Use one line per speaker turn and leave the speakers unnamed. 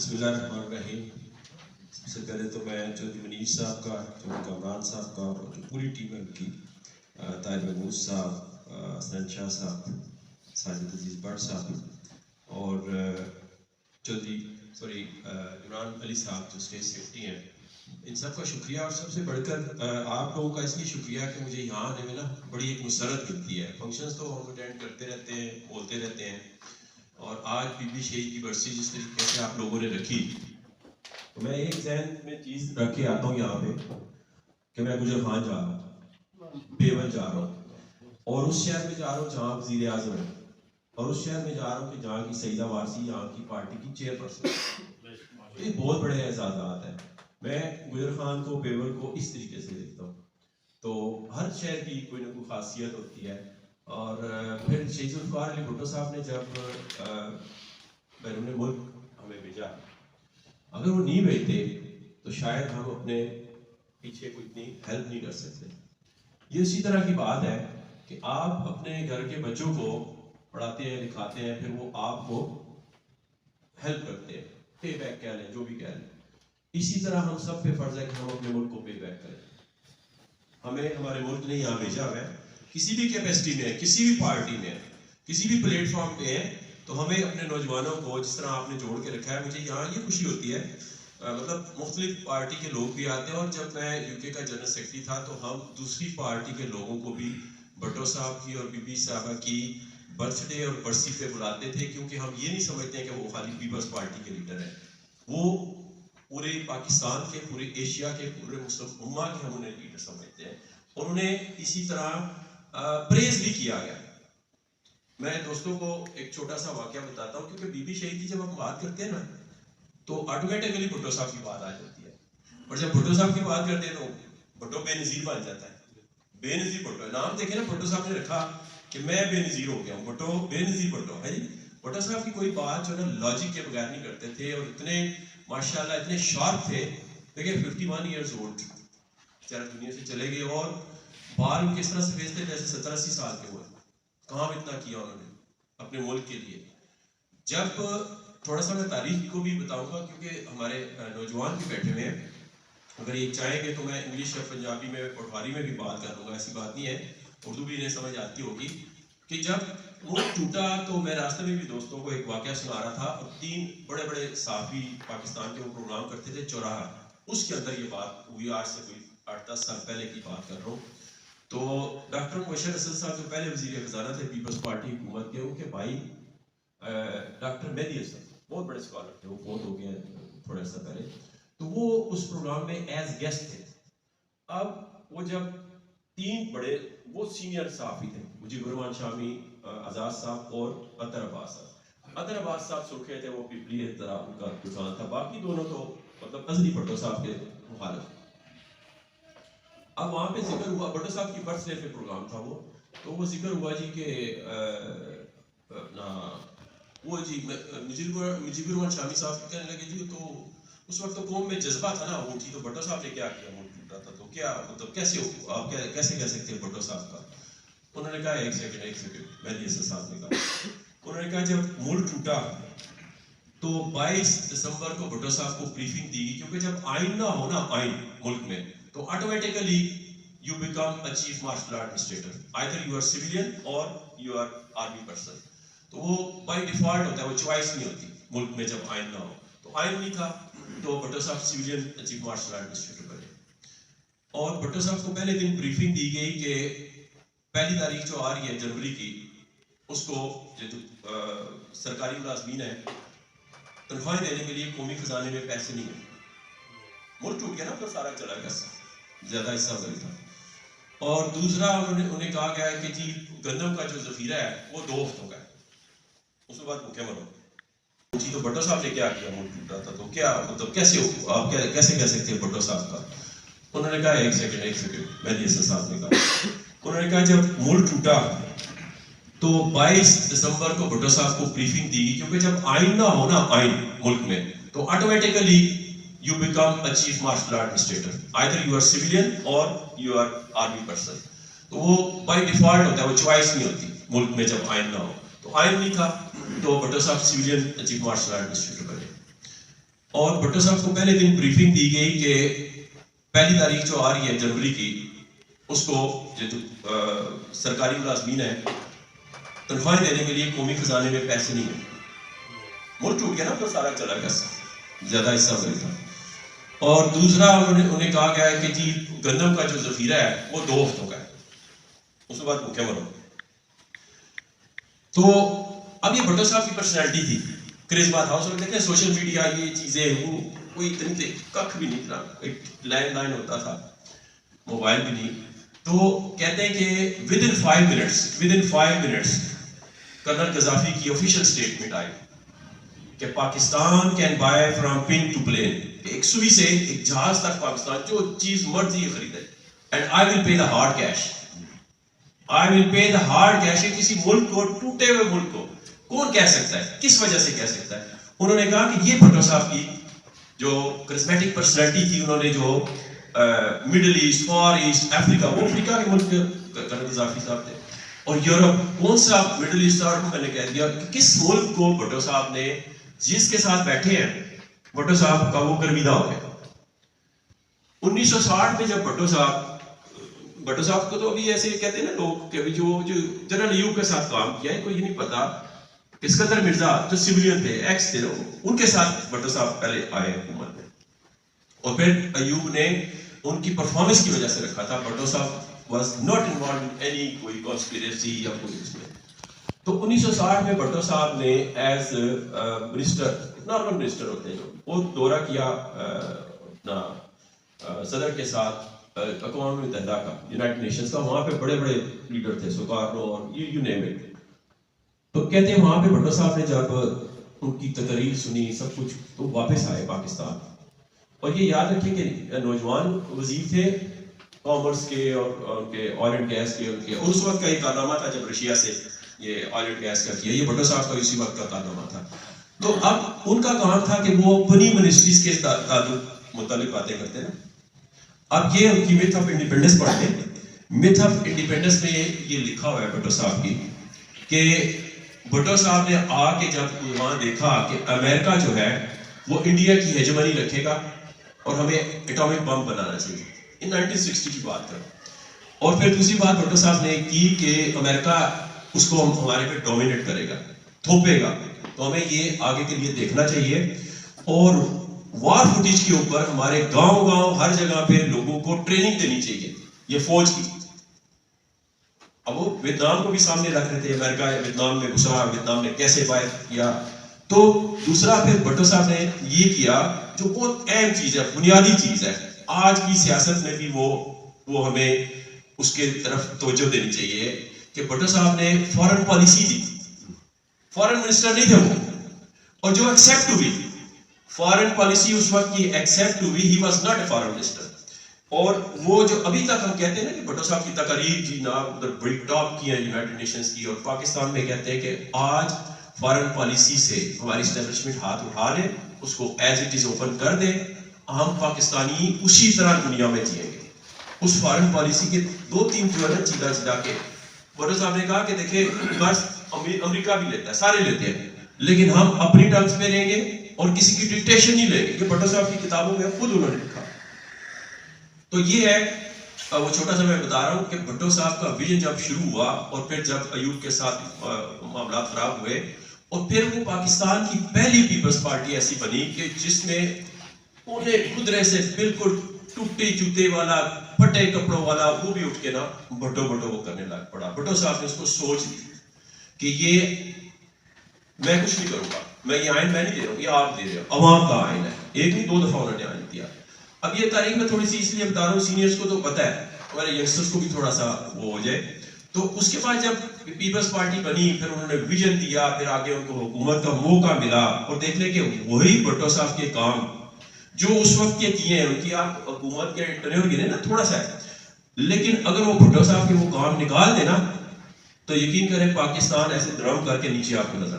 بسم اللہ الرحمن الرحیم. سب سے پہلے تو میں چودھری منیر صاحب کا، چودھری کامران صاحب کا اور جو پوری ٹیم ہے ان کی، طاہر محمود صاحب، حسن شاہ صاحب، ساجد عزیز بٹ صاحب اور عمران علی صاحب جو اسٹیج سیکرٹری ہیں، ان سب کا شکریہ. اور سب سے بڑھ کر آپ لوگوں کا اس لیے شکریہ کہ مجھے یہاں آنے میں نا بڑی ایک مسرت ملتی ہے. فنکشنز تو ہم اٹینڈ کرتے رہتے ہیں، بولتے رہتے ہیں، اور آج بی بی شہید کی برسی جس طریقے سے آپ لوگوں نے رکھی، تو میں ایک ذہن میں چیز رکھ کے آتا ہوں یہاں پہ کہ میں گجر خان جا رہا ہوں، بیول جا رہا ہوں، اور اس شہر میں جا رہا ہوں جہاں وزیر اعظم ہے، اور اس شہر میں جا رہا ہوں کہ جہاں کی سیدہ وارثی یہاں کی پارٹی کی چیئر پرسن. یہ بہت بڑے اعزازات ہیں. میں گجر خان کو، بیول کو اس طریقے سے دیکھتا ہوں. تو ہر شہر کی کوئی نہ کوئی خاصیت ہوتی ہے. اور پھر شہید ذوالفقار علی بھٹو صاحب نے جب بیرون ملک ہمیں بھیجا، اگر وہ نہیں بھیجتے تو شاید ہم اپنے پیچھے کوئی اتنی ہیلپ نہیں کر سکتے. یہ اسی طرح کی بات ہے کہ آپ اپنے گھر کے بچوں کو پڑھاتے ہیں، لکھاتے ہیں، پھر وہ آپ کو ہیلپ کرتے ہیں، پے بیک کہہ لیں، جو بھی کہہ لیں. اسی طرح ہم سب پہ فرض ہے کہ ہم اپنے ملک کو پے بیک کریں. ہمیں ہمارے ملک نے یہاں بھیجا ہے، کسی بھی کیپیسٹی میں، کسی بھی پارٹی میں، کسی بھی پلیٹ فارم پہ ہے، تو ہمیں اپنے نوجوانوں کو جس طرح آپ نے جوڑ کے رکھا ہے. مجھے یہاں یہ خوشی ہوتی ہے، مطلب مختلف پارٹی کے لوگ بھی آتے ہیں، اور جب میں یو کے کا جنرل سیکرٹری تھا تو ہم دوسری پارٹی کے لوگوں کو بھی بھٹو صاحب کی اور بی بی صاحبہ کی برتھ ڈے اور برسی پہ بلاتے تھے، کیونکہ ہم یہ نہیں سمجھتے ہیں کہ وہ خالی پیپلز پارٹی کے لیڈر ہیں. وہ پورے پاکستان کے، پورے ایشیا کے، پورے مسلم امہ کے ہم انہیں لیڈر سمجھتے ہیں. اور انہیں اسی طرح پریز بھی کیا گیا. میں دوستوں کو ایک چھوٹا سا واقعہ بتاتا ہوں، کیونکہ بی بی شہید کی جب ہم بات کرتے ہیں نا تو آٹومیٹکلی بھٹو صاحب کی بات آ جاتی ہے. اور جب بھٹو صاحب کی بات کرتے ہیں تو بھٹو بے نظیر بن جاتا ہے. بے نظیر بھٹو نام دیکھیں نا، بھٹو صاحب نے رکھا کہ میں بے نظیر ہو گیا ہوں، بھٹو بے نظیر بھٹو ہے جی. بھٹو صاحب کی کوئی بات جو نا لاجک کے بغیر نہیں کرتے تھے، اور اتنے ماشاءاللہ اتنے شارپ تھے. دیکھیں 51 ایئرز اولڈ بیچارے دنیا سے چلے گئے، اور بال ان کے اس طرح سفید تھے جیسے 70-80 سال کے ہوئے. کام اتنا کیا انہوں نے اپنے ملک کے لیے. جب تھوڑا سا میں تاریخ کو بھی بتاؤں گا، کیونکہ ہمارے نوجوان بھی بیٹھے ہوئے ہیں، اگر یہ چاہیں گے تو میں انگلش یا پنجابی میں، پٹواری میں بھی بات کر لوں گا، ایسی بات نہیں ہے، اردو بھی انہیں سمجھ آتی ہوگی. کہ جب ملک ٹوٹا تو میں راستے میں بھی دوستوں کو ایک واقعہ سنا رہا تھا، اور 3 بڑے بڑے صحافی پاکستان کے وہ پروگرام کرتے تھے چوراہا، اس کے اندر یہ بات ہوئی. آج سے کوئی 8-10 سال پہلے کی بات کر رہا ہوں. تو ڈاکٹر مبشر اسد صاحب جو پہلے وزیر خزانہ تھے پیپلز پارٹی حکومت کے، ان کے بھائی ڈاکٹر مہدی اسد بہت بڑے اسکالر تھے، وہ فوت ہو گئے تھوڑا سا پہلے. تو وہ اس پروگرام میں ایز گیسٹ تھے. اب وہ جب 3 بڑے، وہ سینئر صحافی تھے، مجیب الرحمان شامی، اعزاز صاحب اور اطہر عباس صاحب. اطہر عباس صاحب سرخے تھے، وہ پیپلی طرح ان کا رجحان تھا. باقی دونوں تو مطلب ازلی بھٹو صاحب کے مخالف. اب وہاں پہ ذکر ہوا، بھٹو صاحب کی برتھ ڈے پہ پروگرام تھا وہ، تو وہ ذکر ہوا جی کہ وہ جی مجیب الرحمان شامی صاحب کہنے لگے جی تو اس وقت تو قوم میں جذبہ تھا نا، وہ تھی تو بھٹو صاحب نے کیا کیا، ملک ٹوٹا تھا تو کیا مطلب کیسے آپ کیسے کہہ سکتے ہیں بھٹو صاحب کا. انہوں نے کہا ایک سیکنڈ مہدی اسد صاحب نے کہا، انہوں نے کہا جب ملک ٹوٹا تو 22 دسمبر کو بھٹو صاحب کو بریفنگ دی گئی، کیونکہ جب آئین نہ ہو نا آئین ملک میں تو automatically you become a chief martial administrator, either you are civilian اور یو آر آرمی پرسن. تو وہ بائی ڈیفالٹ ہوتا ہے، وہ چوائس نہیں ہوتی ملک میں جب آئین نہ ہو. تو آئین نہیں تھا تو بھٹو صاحب سویلین چیف مارشل ایڈمنسٹریٹر بنے. اور بھٹو صاحب کو پہلے دن بریفنگ دی گئی کہ پہلی تاریخ جو آ رہی ہے جنوری کی، اس کو جو سرکاری ملازمین ہیں تنخواہیں دینے کے لیے قومی خزانے میں پیسے نہیں ہیں. ملک ٹوٹ گیا نا، تو سارا چلا گیا، زیادہ حصہ وہی تھا. اور دوسرا انہیں کہا گیا ہے کہ جی گندم کا جو ذخیرہ ہے وہ 2 ہفتوں کا ہے، اس کے بعد بھوکے مرو. جی تو بھٹو صاحب نے کیا کیا، ملک ٹوٹا تھا تو کیا مطلب کیسے آپ کیسے کہہ سکتے ہیں بھٹو صاحب کا. انہوں نے کہا ایک سیکنڈ مہدی اسد صاحب نے کہا، انہوں نے کہا جب ملک ٹوٹا تو 22 دسمبر کو بھٹو صاحب کو بریفنگ دی گئی، کیونکہ جب آئین نہ ہو نا آئین ملک میں تو automatically you become a chief martial administrator, either you are civilian اور یو آر آرمی پرسن. تو وہ بائی ڈیفالٹ ہوتا ہے، وہ چوائس نہیں ہوتی ملک میں جب آئین نہ ہو. تو آئین نہیں تھا تو بھٹو صاحب سویلین چیف مارشل ایڈمنسٹریٹر بنے. اور بھٹو صاحب کو پہلے دن بریفنگ دی گئی کہ 1 تاریخ جو آ رہی ہے جنوری کی، اس کو جو سرکاری ملازمین ہیں تنخواہیں دینے کے لیے قومی خزانے میں پیسے نہیں ہیں. ملک ٹوٹ گیا نا، تو سارا چلا گیا، زیادہ حصہ وہی تھا. اور دوسرا انہیں کہا گیا ہے کہ جی گندم کا جو ذخیرہ ہے وہ 2 ہفتوں کا ہے، اس کے بعد بھوکے مرو. تو اب یہ بھٹو صاحب کی پرسنالٹی تھی، کرزما تھا. اس وقت دیکھیں سوشل میڈیا یہ چیزیں وہ کوئی اتنی تھی، ککھ بھی نہیں تھا، ایک لینڈ لائن ہوتا تھا، موبائل بھی نہیں. تو کہتے ہیں کہ with in 5 minutes colonel Gaddafi کی آفیشیل اسٹیٹمنٹ آئی کہ Pakistan can buy from pin to plane, ایک سوئی سے ایک جہاز تک پاکستان جو چیز مرضی خریدے، and I will pay the hard cash. I will pay the hard cash. کسی ملک کو، ٹوٹے ہوئے ملک کو کون کہہ سکتا ہے، کس وجہ سے کہہ سکتا ہے؟ انہوں نے کہا کہ یہ بھٹو صاحب کی جو کرسمیٹک پرسنالٹی تھی، انہوں نے جو مڈل ایسٹ، فار ایسٹ، افریقہ، وہ افریقہ کے ملک کرنل قذافی صاحب تھے، اور یورپ، کون سا مڈل ایسٹ تھا. میں نے کہہ دیا کہ کس ملک کو بھٹو صاحب نے، جس کے ساتھ بیٹھے ہیں بھٹو صاحب کا وہ گرویدہ ہو گیا. 1960 میں جب بھٹو صاحب کو تو ابھی ایسے کہتے ہیں نا لوگ کہ جو جنرل ایوب کے ساتھ کام کیا ہے، کوئی یہ نہیں پتا کہ اسکندر مرزا جو سیویلین تھے، ایکس تھے، ان کے ساتھ بھٹو صاحب پہلے آئے حکومت میں، اور پھر ایوب نے ان کی پرفارمنس کی وجہ سے رکھا تھا. بھٹو صاحب was not involved in any کوئی کانسپیریسی یا کوئی اس میں. تو 1960 میں بھٹو صاحب نے ایز منسٹر، نارمل منسٹر ہوتے ہیں جو، وہ دورہ کیا اپنا صدر کے ساتھ اقوام متحدہ کا، یونائٹڈ نیشنز کا. وہاں پہ بڑے بڑے لیڈر تھے، سوکارنو اور یو نیم اٹ. تو کہتے ہیں وہاں پہ بھٹو صاحب نے جب ان کی تقریر سنی سب کچھ، تو واپس آئے پاکستان. اور یہ یاد رکھیں کہ نوجوان وزیر تھے کامرس کے اور ان کے آئل اینڈ گیس کے، ان کے، اور اس وقت کا یہ کارنامہ تھا جب رشیا سے یہ آئل اینڈ گیس کا کیا، یہ بھٹو صاحب کا اسی وقت کا کارنامہ تھا. تو اب ان کا کام تھا کہ وہ بنی منسٹریز کے تعلق متعلق باتیں کرتے ہیں. اب یہ ان کی میتھ آف انڈیپینڈنس پڑھتے ہیں. میتھ آف انڈیپینڈنس میں یہ لکھا ہوا ہے بھٹو صاحب کی کہ بھٹو صاحب نے آ کے جب وہاں دیکھا کہ امریکہ جو ہے وہ انڈیا کی ہیجمنی رکھے گا اور ہمیں ایٹامک بم بنانا چاہیے، ان 1960 کی بات ہے. اور پھر دوسری بات بھٹو صاحب نے کی کہ امریکہ اس کو ہمارے پہ ڈومینیٹ کرے گا، تھوپے گا، تو ہمیں یہ آگے کے لیے دیکھنا چاہیے. اور وار فوٹیج کے اوپر ہمارے گاؤں ہر جگہ پہ لوگوں کو ٹریننگ دینی چاہیے یہ فوج کی. اب وہ ویتنام کو بھی سامنے رکھ رہے تھے، امریکہ ویتنام میں گھسا، ویتنام نے کیسے باہر کیا. تو دوسرا پھر بھٹو صاحب نے یہ کیا جو بہت اہم چیز ہے، بنیادی چیز ہے آج کی سیاست میں بھی، وہ ہمیں اس کے طرف توجہ دینی چاہیے کہ بھٹو صاحب نے فارن پالیسی دی. فارن منسٹر نہیں تھے وہ، اور جو ایکسپٹ ہوئی فارن پالیسی اس وقت کی ایکسپٹ ہوئی، he was not a foreign minister. اور وہ جو ابھی تک ہم کہتے ہیں نا کہ بھٹو صاحب کی تقاریر جی نا ادھر بڑی ٹاپ کی ہیں یونائٹڈ نیشنز کی، اور پاکستان میں کہتے ہیں کہ آج فارن پالیسی سے ہماری اسٹیبلشمنٹ ہاتھ اٹھا لے، اس کو ایز اٹ از اوپن کر دے، ہم پاکستانی اسی طرح دنیا میں جئیں گے. اس فارن پالیسی کے 2-3 جو ہے نا چیدہ کے بھٹو صاحب نے کہا کہ دیکھیں بس امریکہ بھی لیتا ہے، سارے لیتے ہیں، لیکن ہم اپنی ٹرمز میں لیں گے اور کسی کی ڈکٹیشن نہیں لیں گے. یہ بھٹو صاحب کی کتابوں میں خود انہوں نے لکھا. تو یہ ہے وہ چھوٹا سا میں بتا رہا ہوں کہ بھٹو صاحب کا ویژن جب شروع ہوا، اور پھر جب ایوب کے ساتھ معاملات خراب ہوئے، اور پھر وہ پاکستان کی پہلی پیپلز پارٹی ایسی بنی کہ جس میں انہیں خدرے سے بالکل ٹوٹے جوتے والا، پھٹے کپڑوں والا وہ بھی اٹھ کے نا بھٹو وہ کرنے لگ پڑا. بھٹو صاحب نے اس کو سوچ لی کہ یہ میں کچھ نہیں کروں گا، میں یہ آئین میں نہیں دے رہا ہوں، یہ آپ دے رہے ہو، عوام کا آئین ہے. 1 نہیں 2 دفعہ انہوں نے آئین دیا. اب یہ تاریخ میں تھوڑی سی اس لیے بتا رہا ہوں، سینئرز کو تو پتہ ہے، ہمارے ینگسٹرز کو بھی تھوڑا سا وہ ہو جائے. تو اس کے بعد جب پیپلز پارٹی بنی، پھر انہوں نے ویژن دیا، پھر آگے ان کو حکومت کا موقع ملا، اور دیکھ لیں کہ وہی بھٹو صاحب کے کام جو اس وقت کے کیے ہیں، ان کی آپ حکومت کے ٹینیور گنے نا تھوڑا سا ہے، لیکن اگر وہ بھٹو صاحب کے وہ کام نکال دینا تو یقین کریں پاکستان ایسے درم کر کے نیچے آپ کو نظر